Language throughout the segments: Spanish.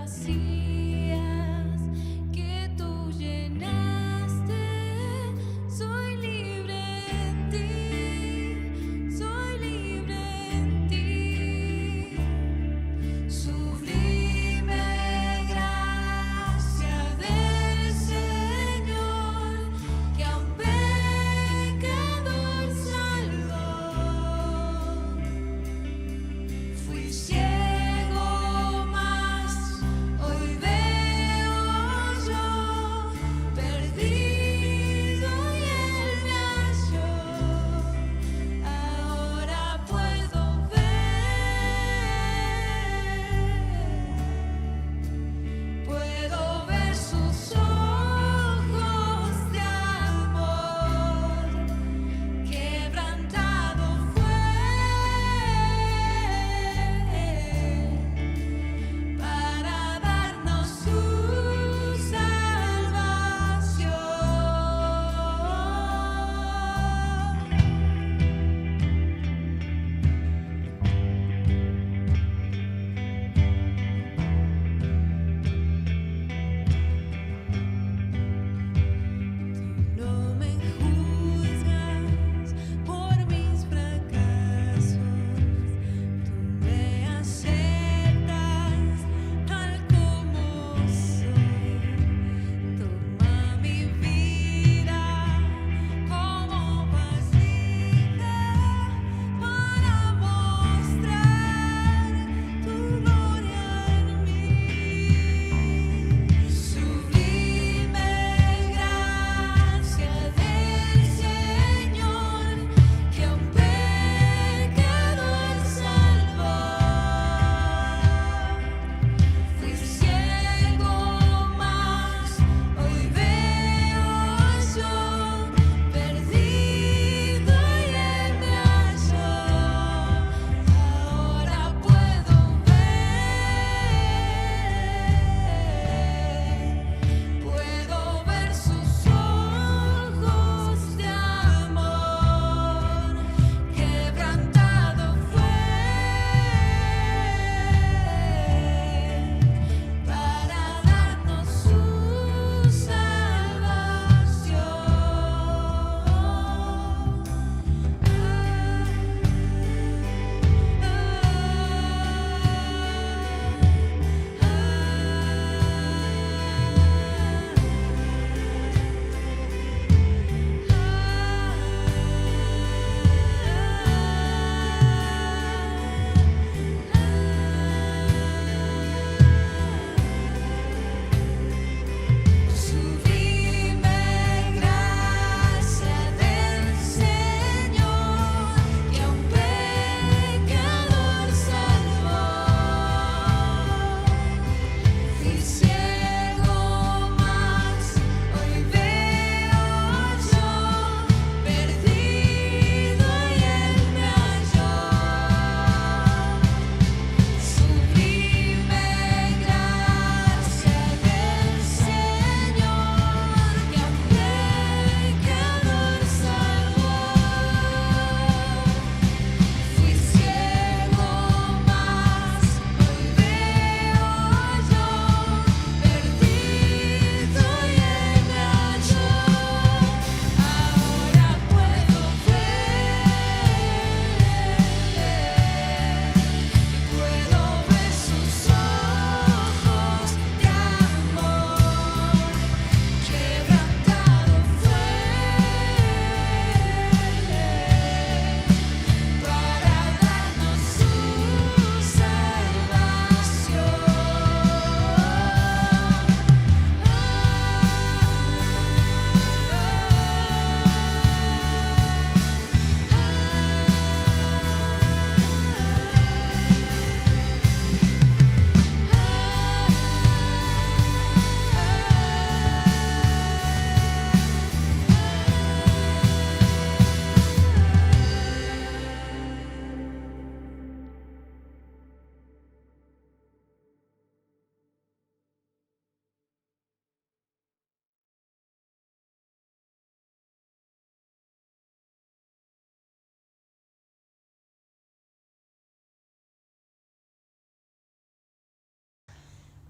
vacías que tú llenaste. Soy libre en ti, soy libre en ti. Sublime gracia del Señor, que a un pecador salvó. Fui ciego, mas hoy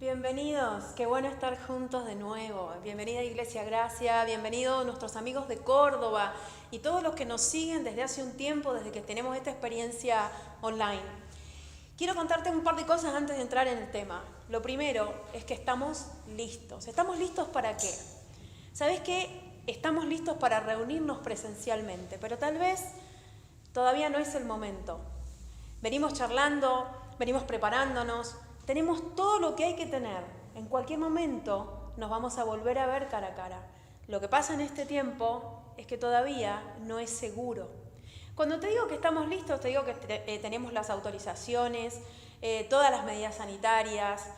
Bienvenidos, qué bueno estar juntos de nuevo. Bienvenida Iglesia Gracia, bienvenidos nuestros amigos de Córdoba y todos los que nos siguen desde hace un tiempo, desde que tenemos esta experiencia online. Quiero contarte un par de cosas antes de entrar en el tema. Lo primero es que estamos listos. ¿Estamos listos para qué? ¿Sabes qué? Estamos listos para reunirnos presencialmente, pero tal vez todavía no es el momento. Venimos charlando, venimos preparándonos. Tenemos todo lo que hay que tener. En cualquier momento nos vamos a volver a ver cara a cara. Lo que pasa en este tiempo es que todavía no es seguro. Cuando te digo que estamos listos, te digo que tenemos las autorizaciones, todas las medidas sanitarias,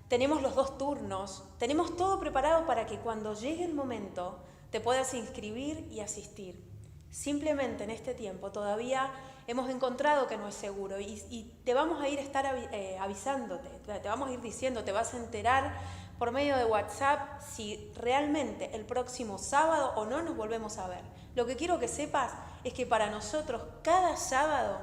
tenemos los 2 turnos, tenemos todo preparado para que cuando llegue el momento te puedas inscribir y asistir. Simplemente en este tiempo todavía hemos encontrado que no es seguro y te vamos a ir avisándote, te vamos a ir diciendo, te vas a enterar por medio de WhatsApp si realmente el próximo sábado o no nos volvemos a ver. Lo que quiero que sepas es que para nosotros cada sábado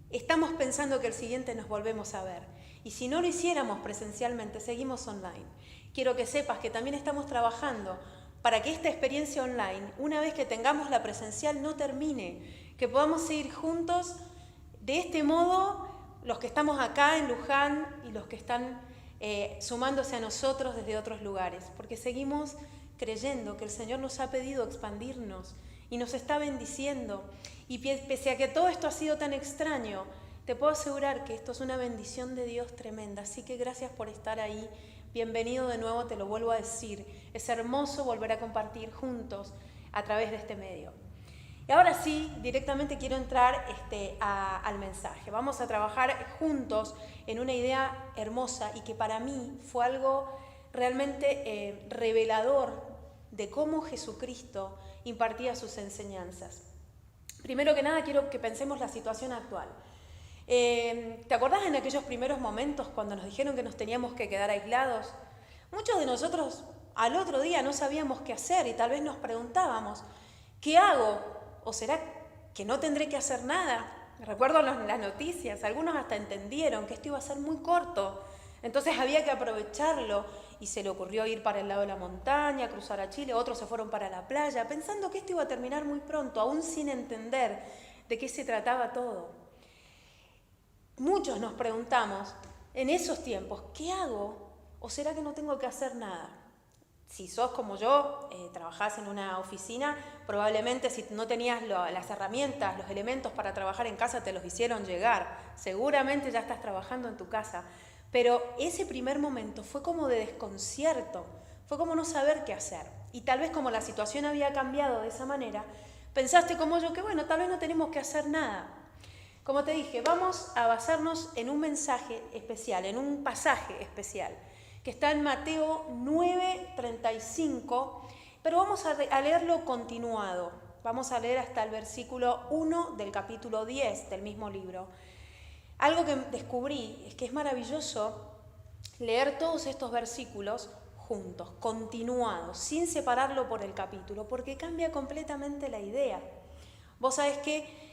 estamos pensando que el siguiente nos volvemos a ver. Y si no lo hiciéramos presencialmente, seguimos online. Quiero que sepas que también estamos trabajando para que esta experiencia online, una vez que tengamos la presencial, no termine, que podamos seguir juntos de este modo, los que estamos acá en Luján y los que están sumándose a nosotros desde otros lugares, porque seguimos creyendo que el Señor nos ha pedido expandirnos y nos está bendiciendo. Y pese a que todo esto ha sido tan extraño, te puedo asegurar que esto es una bendición de Dios tremenda. Así que gracias por estar ahí. Bienvenido de nuevo, te lo vuelvo a decir. Es hermoso volver a compartir juntos a través de este medio. Y ahora sí, directamente quiero entrar al mensaje. Vamos a trabajar juntos en una idea hermosa y que para mí fue algo realmente revelador de cómo Jesucristo impartía sus enseñanzas. Primero que nada, quiero que pensemos la situación actual. ¿Te acordás en aquellos primeros momentos cuando nos dijeron que nos teníamos que quedar aislados? Muchos de nosotros al otro día no sabíamos qué hacer y tal vez nos preguntábamos, ¿qué hago? ¿O será que no tendré que hacer nada? Recuerdo las noticias, algunos hasta entendieron que esto iba a ser muy corto, entonces había que aprovecharlo y se le ocurrió ir para el lado de la montaña, cruzar a Chile, otros se fueron para la playa, pensando que esto iba a terminar muy pronto, aún sin entender de qué se trataba todo. Muchos nos preguntamos en esos tiempos, ¿qué hago? ¿O será que no tengo que hacer nada? Si sos como yo, trabajás en una oficina, probablemente si no tenías las herramientas, los elementos para trabajar en casa, te los hicieron llegar. Seguramente ya estás trabajando en tu casa. Pero ese primer momento fue como de desconcierto, fue como no saber qué hacer. Y tal vez como la situación había cambiado de esa manera, pensaste como yo que bueno, tal vez no tenemos que hacer nada. Como te dije, vamos a basarnos en un mensaje especial, en un pasaje especial, que está en Mateo 9:35, pero vamos a leerlo continuado. Vamos a leer hasta el versículo 1 del capítulo 10 del mismo libro. Algo que descubrí es que es maravilloso leer todos estos versículos juntos, continuados, sin separarlo por el capítulo, porque cambia completamente la idea. Vos sabés que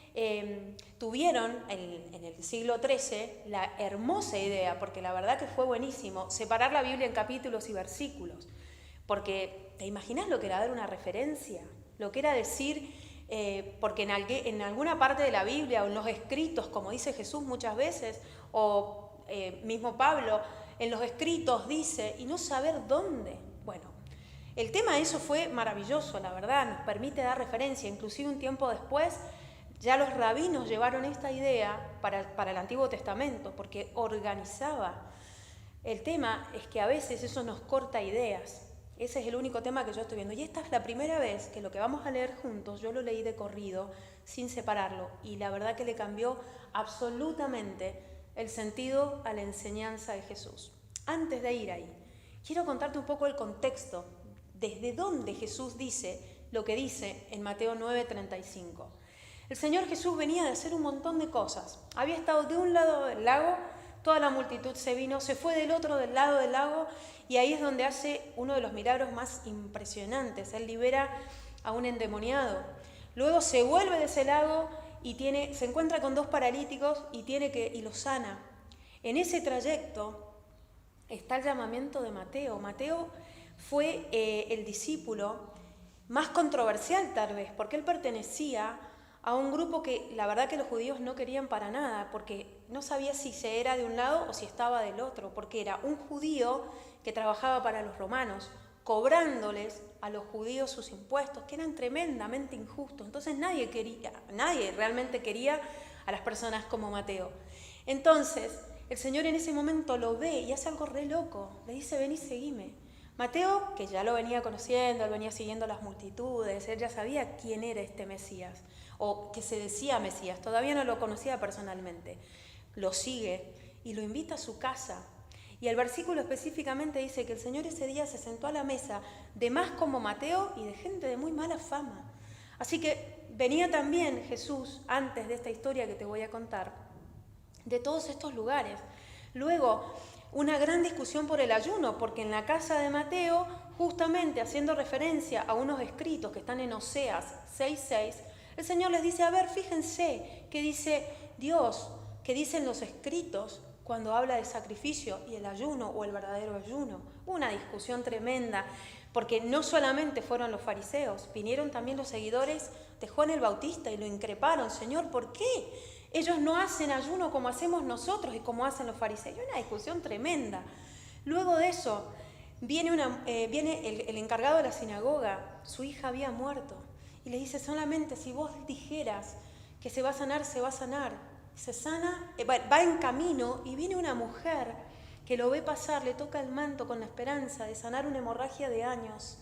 tuvieron en el siglo XIII la hermosa idea, porque la verdad que fue buenísimo, separar la Biblia en capítulos y versículos, porque ¿te imaginas lo que era dar una referencia? Lo que era decir, porque en alguna parte de la Biblia o en los escritos, como dice Jesús muchas veces, o mismo Pablo, en los escritos dice, y no saber dónde. Bueno, el tema de eso fue maravilloso, la verdad, nos permite dar referencia, inclusive un tiempo después, ya los rabinos llevaron esta idea para el Antiguo Testamento, porque organizaba. El tema es que a veces eso nos corta ideas. Ese es el único tema que yo estoy viendo. Y esta es la primera vez que lo que vamos a leer juntos, yo lo leí de corrido, sin separarlo. Y la verdad que le cambió absolutamente el sentido a la enseñanza de Jesús. Antes de ir ahí, quiero contarte un poco el contexto, desde dónde Jesús dice lo que dice en Mateo 9:35. El Señor Jesús venía de hacer un montón de cosas. Había estado de un lado del lago, toda la multitud se vino, se fue del otro del lado del lago y ahí es donde hace uno de los milagros más impresionantes. Él libera a un endemoniado. Luego se vuelve de ese lago y se encuentra con 2 paralíticos y los sana. En ese trayecto, está el llamamiento de Mateo. Mateo fue el discípulo más controversial tal vez, porque él pertenecía a un grupo que la verdad que los judíos no querían para nada, porque no sabía si se era de un lado o si estaba del otro, porque era un judío que trabajaba para los romanos, cobrándoles a los judíos sus impuestos, que eran tremendamente injustos. Entonces nadie realmente quería a las personas como Mateo. Entonces el Señor en ese momento lo ve y hace algo re loco, le dice: ven y seguime. Mateo, que ya lo venía conociendo, él venía siguiendo las multitudes, él ya sabía quién era este Mesías, o que se decía Mesías, todavía no lo conocía personalmente. Lo sigue y lo invita a su casa. Y el versículo específicamente dice que el Señor ese día se sentó a la mesa de más como Mateo y de gente de muy mala fama. Así que venía también Jesús, antes de esta historia que te voy a contar, de todos estos lugares. Luego, una gran discusión por el ayuno, porque en la casa de Mateo, justamente haciendo referencia a unos escritos que están en Oseas 6:6, el Señor les dice: a ver, fíjense qué dice Dios, qué dicen los escritos cuando habla de sacrificio y el ayuno o el verdadero ayuno. Una discusión tremenda, porque no solamente fueron los fariseos, vinieron también los seguidores de Juan el Bautista y lo increparon: Señor, ¿por qué ellos no hacen ayuno como hacemos nosotros y como hacen los fariseos? Una discusión tremenda. Luego de eso, viene el encargado de la sinagoga, su hija había muerto, y le dice: solamente si vos dijeras que se va a sanar, se va a sanar. Se sana, va en camino y viene una mujer que lo ve pasar, le toca el manto con la esperanza de sanar una hemorragia de años.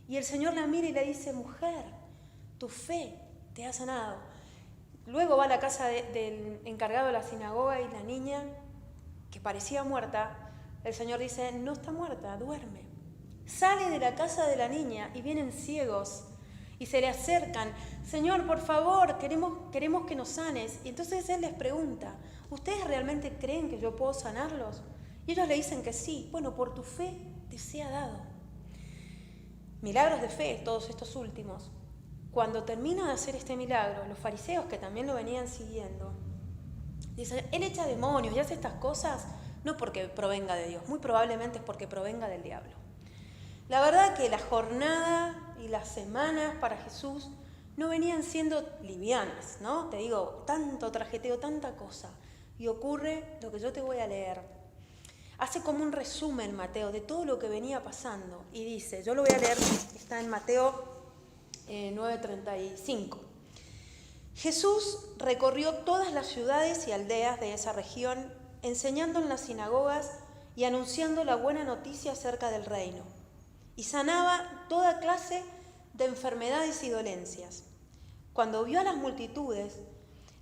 Y el Señor la mira y le dice: mujer, tu fe te ha sanado. Luego va a la casa del encargado de la sinagoga y la niña, que parecía muerta, el Señor dice: no está muerta, duerme. Sale de la casa de la niña y vienen ciegos y se le acercan: Señor, por favor, queremos que nos sanes. Y entonces Él les pregunta: ¿ustedes realmente creen que yo puedo sanarlos? Y ellos le dicen que sí. Bueno, por tu fe te sea dado. Milagros de fe, todos estos últimos. Cuando termina de hacer este milagro, los fariseos, que también lo venían siguiendo, dicen: Él echa demonios y hace estas cosas no porque provenga de Dios, muy probablemente es porque provenga del diablo. La verdad que la jornada y las semanas para Jesús no venían siendo livianas, ¿no? Te digo, tanto trajeteo, tanta cosa. Y ocurre lo que yo te voy a leer. Hace como un resumen Mateo de todo lo que venía pasando. Y dice, yo lo voy a leer, está en Mateo 9:35. Jesús recorrió todas las ciudades y aldeas de esa región, enseñando en las sinagogas y anunciando la buena noticia acerca del reino. Y sanaba toda clase de enfermedades y dolencias. Cuando vio a las multitudes,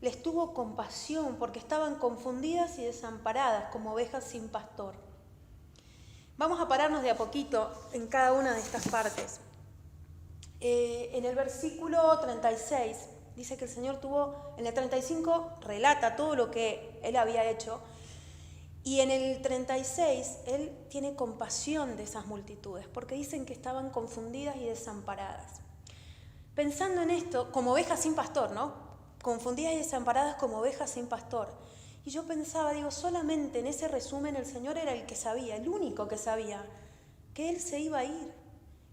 les tuvo compasión porque estaban confundidas y desamparadas como ovejas sin pastor. Vamos a pararnos de a poquito en cada una de estas partes. En el versículo 36 dice que el Señor en el 35 relata todo lo que Él había hecho, y en el 36 Él tiene compasión de esas multitudes porque dicen que estaban confundidas y desamparadas. Pensando en esto, como ovejas sin pastor, ¿no? Confundidas y desamparadas como ovejas sin pastor. Y yo pensaba, solamente en ese resumen el Señor era el que sabía, el único que sabía, que Él se iba a ir,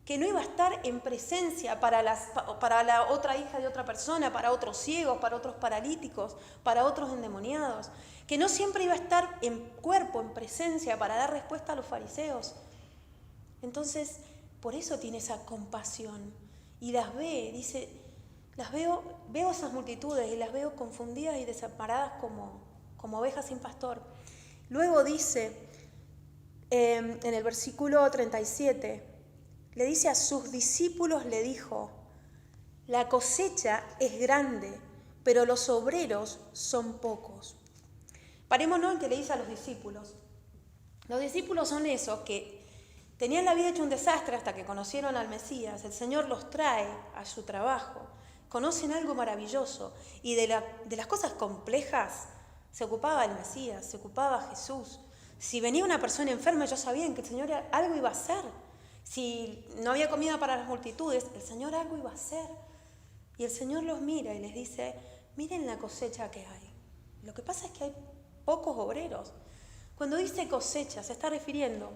que no iba a estar en presencia para la otra hija de otra persona, para otros ciegos, para otros paralíticos, para otros endemoniados, que no siempre iba a estar en cuerpo, en presencia, para dar respuesta a los fariseos. Entonces, por eso tiene esa compasión. Y las ve, dice, veo esas multitudes y las veo confundidas y desamparadas como ovejas sin pastor. Luego dice, en el versículo 37, le dice a sus discípulos, le dijo: la cosecha es grande, pero los obreros son pocos. Parémonos en que le dice a los discípulos. Los discípulos son esos que tenían la vida hecha un desastre hasta que conocieron al Mesías. El Señor los trae a su trabajo, conocen algo maravilloso, y de las cosas complejas se ocupaba el Mesías, se ocupaba Jesús. Si venía una persona enferma, ellos sabían que el Señor algo iba a hacer. Si no había comida para las multitudes, el Señor algo iba a hacer. Y el Señor los mira y les dice: miren la cosecha que hay. Lo que pasa es que hay pocos obreros. Cuando dice cosecha, se está refiriendo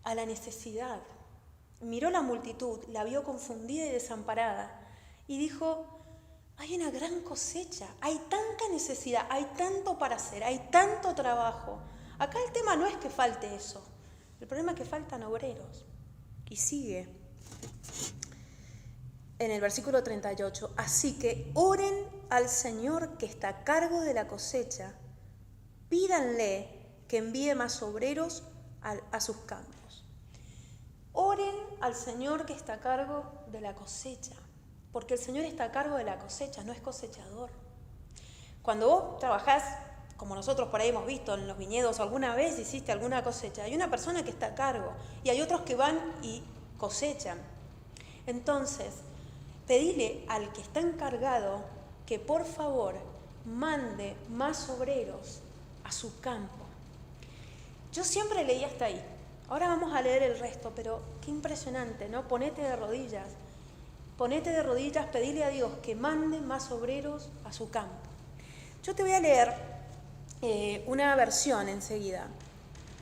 a la necesidad. Miró la multitud, la vio confundida y desamparada y dijo: hay una gran cosecha, hay tanta necesidad, hay tanto para hacer, hay tanto trabajo. Acá el tema no es que falte eso, el problema es que faltan obreros. Y sigue en el versículo 38, así que oren al Señor que está a cargo de la cosecha, pídanle que envíe más obreros a sus campos. Oren al Señor que está a cargo de la cosecha, porque el Señor está a cargo de la cosecha, no es cosechador. Cuando vos trabajás, como nosotros por ahí hemos visto en los viñedos, alguna vez hiciste alguna cosecha, hay una persona que está a cargo y hay otros que van y cosechan. Entonces, pedile al que está encargado que por favor mande más obreros a su campo. Yo siempre leí hasta ahí. Ahora vamos a leer el resto, pero qué impresionante, ¿no? Ponete de rodillas, pedile a Dios que mande más obreros a su campo. Yo te voy a leer una versión enseguida.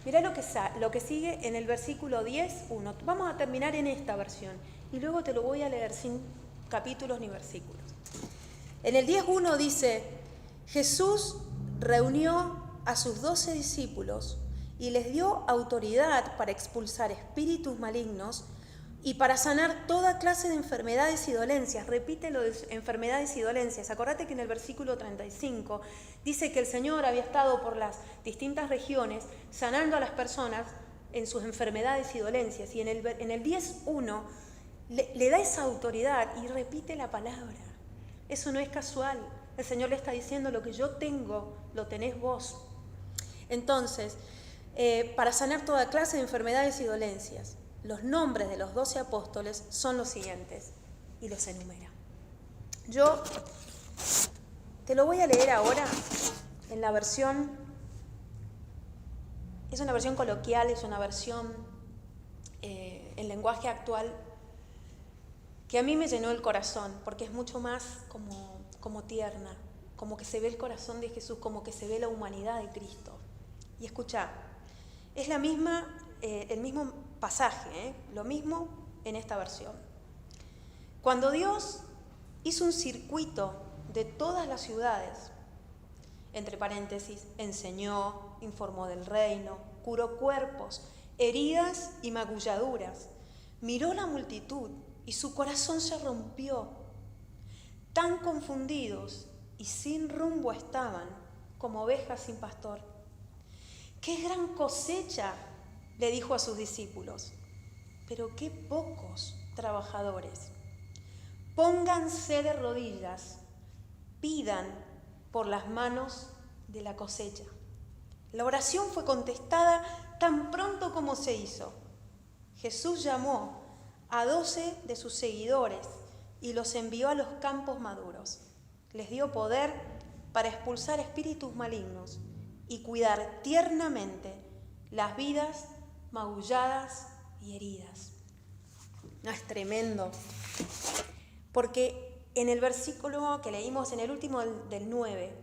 Mirá lo que sigue en el versículo 10:1. Vamos a terminar en esta versión y luego te lo voy a leer sin capítulos ni versículos. En el 10:1 dice: Jesús reunió a sus 12 discípulos y les dio autoridad para expulsar espíritus malignos y para sanar toda clase de enfermedades y dolencias. Repite lo de enfermedades y dolencias. Acordate que en el versículo 35 dice que el Señor había estado por las distintas regiones sanando a las personas en sus enfermedades y dolencias. Y en el 10:1 le da esa autoridad y repite la palabra. Eso no es casual. El Señor le está diciendo: lo que yo tengo, lo tenés vos. Entonces, para sanar toda clase de enfermedades y dolencias. Los nombres de los 12 apóstoles son los siguientes, y los enumera. Yo te lo voy a leer ahora en la versión, es una versión coloquial, es una versión en lenguaje actual, que a mí me llenó el corazón, porque es mucho más como tierna, como que se ve el corazón de Jesús, como que se ve la humanidad de Cristo. Y escuchá, es el mismo pasaje, lo mismo en esta versión. Cuando Dios hizo un circuito de todas las ciudades, entre paréntesis, enseñó, informó del reino, curó cuerpos, heridas y magulladuras, miró la multitud y su corazón se rompió. Tan confundidos y sin rumbo estaban como ovejas sin pastor. ¡Qué gran cosecha!, le dijo a sus discípulos, pero qué pocos trabajadores. Pónganse de rodillas, pidan por las manos de la cosecha. La oración fue contestada tan pronto como se hizo. Jesús llamó a 12 de sus seguidores y los envió a los campos maduros. Les dio poder para expulsar espíritus malignos y cuidar tiernamente las vidas magulladas y heridas. No, es tremendo, porque en el versículo que leímos, en el último del 9,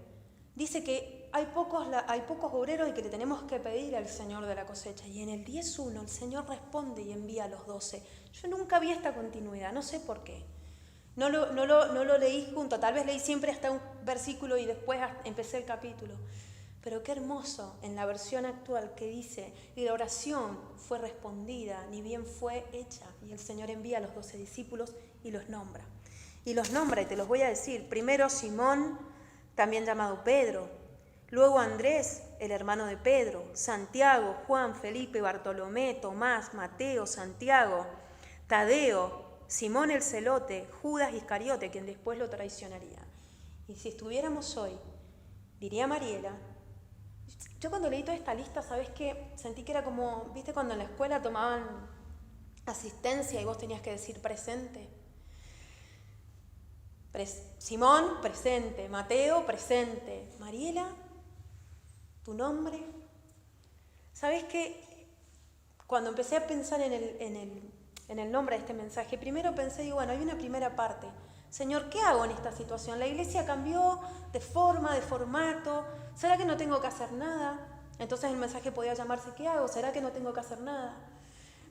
dice que hay pocos obreros y que le tenemos que pedir al Señor de la cosecha. Y en el 10:1 el Señor responde y envía a los 12. Yo nunca vi esta continuidad, no sé por qué. No lo leí junto, tal vez leí siempre hasta un versículo y después empecé el capítulo. Pero qué hermoso en la versión actual que dice: y la oración fue respondida, ni bien fue hecha. Y el Señor envía a los 12 discípulos y los nombra. Y los nombra, y te los voy a decir. Primero Simón, también llamado Pedro. Luego Andrés, el hermano de Pedro. Santiago, Juan, Felipe, Bartolomé, Tomás, Mateo, Santiago, Tadeo, Simón el celote, Judas Iscariote, quien después lo traicionaría. Y si estuviéramos hoy, diría Mariela, yo cuando leí toda esta lista, ¿sabés qué? Sentí que era como, ¿viste cuando en la escuela tomaban asistencia y vos tenías que decir presente? Simón, presente. Mateo, presente. Mariela, tu nombre. ¿Sabés qué? Cuando empecé a pensar en el nombre de este mensaje, primero pensé, digo, bueno, hay una primera parte. Señor, ¿qué hago en esta situación? La iglesia cambió de forma, de formato. ¿Será que no tengo que hacer nada? Entonces el mensaje podía llamarse, ¿qué hago? ¿Será que no tengo que hacer nada?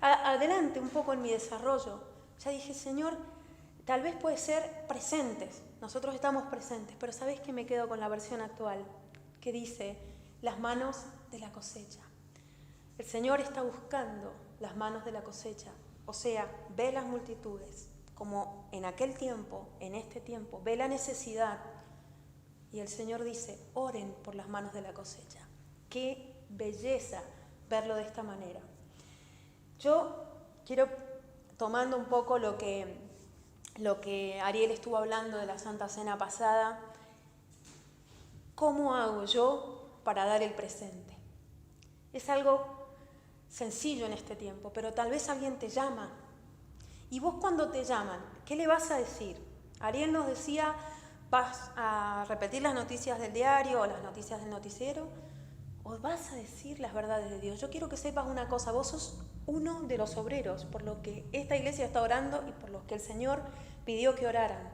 Adelante un poco en mi desarrollo. Ya dije, Señor, tal vez puede ser presentes. Nosotros estamos presentes, pero ¿sabes qué? Me quedo con la versión actual, que dice, las manos de la cosecha. El Señor está buscando las manos de la cosecha. O sea, ve las multitudes, como en aquel tiempo, en este tiempo, ve la necesidad. Y el Señor dice, oren por las manos de la cosecha. Qué belleza verlo de esta manera. Yo quiero, tomando un poco lo que Ariel estuvo hablando de la Santa Cena pasada, ¿cómo hago yo para dar el presente? Es algo sencillo en este tiempo, pero tal vez alguien te llama. Y vos cuando te llaman, ¿qué le vas a decir? Ariel nos decía, ¿vas a repetir las noticias del diario o las noticias del noticiero? ¿O vas a decir las verdades de Dios? Yo quiero que sepas una cosa, vos sos uno de los obreros por lo que esta iglesia está orando y por los que el Señor pidió que oraran.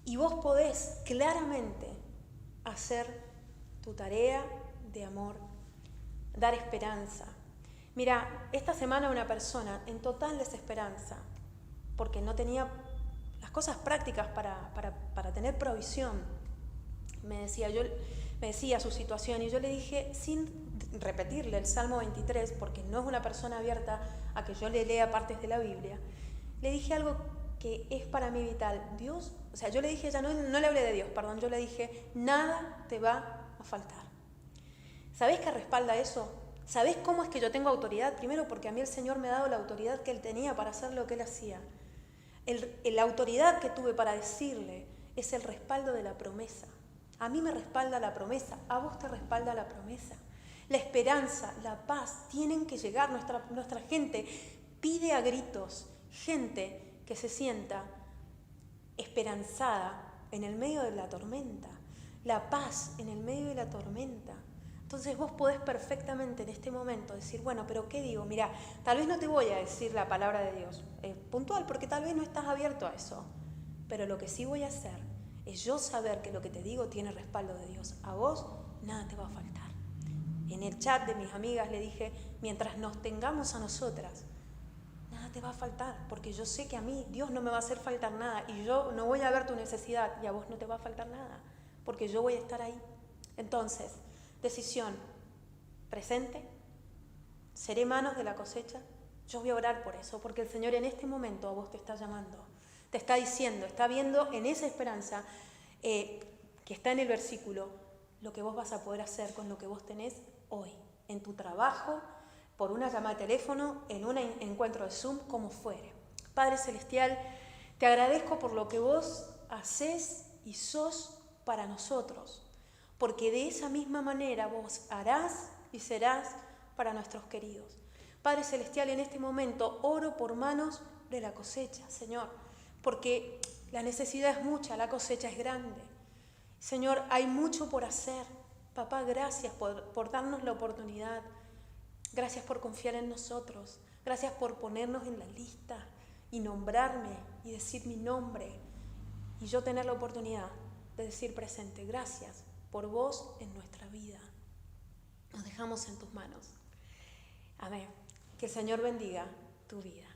Y vos podés claramente hacer tu tarea de amor, dar esperanza. Mira, esta semana una persona en total desesperanza, porque no tenía las cosas prácticas para tener provisión, me decía su situación y yo le dije, sin repetirle el Salmo 23, porque no es una persona abierta a que yo le lea partes de la Biblia, le dije algo que es para mí vital. Dios, o sea, yo le dije, ya no le hablé de Dios, perdón, yo le dije, nada te va a faltar. ¿Sabés qué respalda eso? ¿Sabés cómo es que yo tengo autoridad? Primero porque a mí el Señor me ha dado la autoridad que Él tenía para hacer lo que Él hacía. La autoridad que tuve para decirle es el respaldo de la promesa. A mí me respalda la promesa, a vos te respalda la promesa. La esperanza, la paz, tienen que llegar. Nuestra gente pide a gritos, gente que se sienta esperanzada en el medio de la tormenta. La paz en el medio de la tormenta. Entonces vos podés perfectamente en este momento decir, bueno, pero ¿qué digo? Mira, tal vez no te voy a decir la palabra de Dios puntual, porque tal vez no estás abierto a eso. Pero lo que sí voy a hacer es yo saber que lo que te digo tiene respaldo de Dios. A vos nada te va a faltar. En el chat de mis amigas le dije, mientras nos tengamos a nosotras, nada te va a faltar, porque yo sé que a mí Dios no me va a hacer faltar nada y yo no voy a ver tu necesidad y a vos no te va a faltar nada, porque yo voy a estar ahí. Entonces, decisión, presente, seré manos de la cosecha. Yo voy a orar por eso, porque el Señor en este momento a vos te está llamando, te está diciendo, está viendo en esa esperanza que está en el versículo, lo que vos vas a poder hacer con lo que vos tenés hoy, en tu trabajo, por una llamada de teléfono, en un encuentro de Zoom, como fuere. Padre Celestial, te agradezco por lo que vos hacés y sos para nosotros, porque de esa misma manera vos harás y serás para nuestros queridos. Padre Celestial, en este momento oro por manos de la cosecha, Señor, porque la necesidad es mucha, la cosecha es grande. Señor, hay mucho por hacer. Papá, gracias por darnos la oportunidad. Gracias por confiar en nosotros. Gracias por ponernos en la lista y nombrarme y decir mi nombre. Y yo tener la oportunidad de decir presente. Gracias por vos en nuestra vida. Nos dejamos en tus manos. Amén. Que el Señor bendiga tu vida.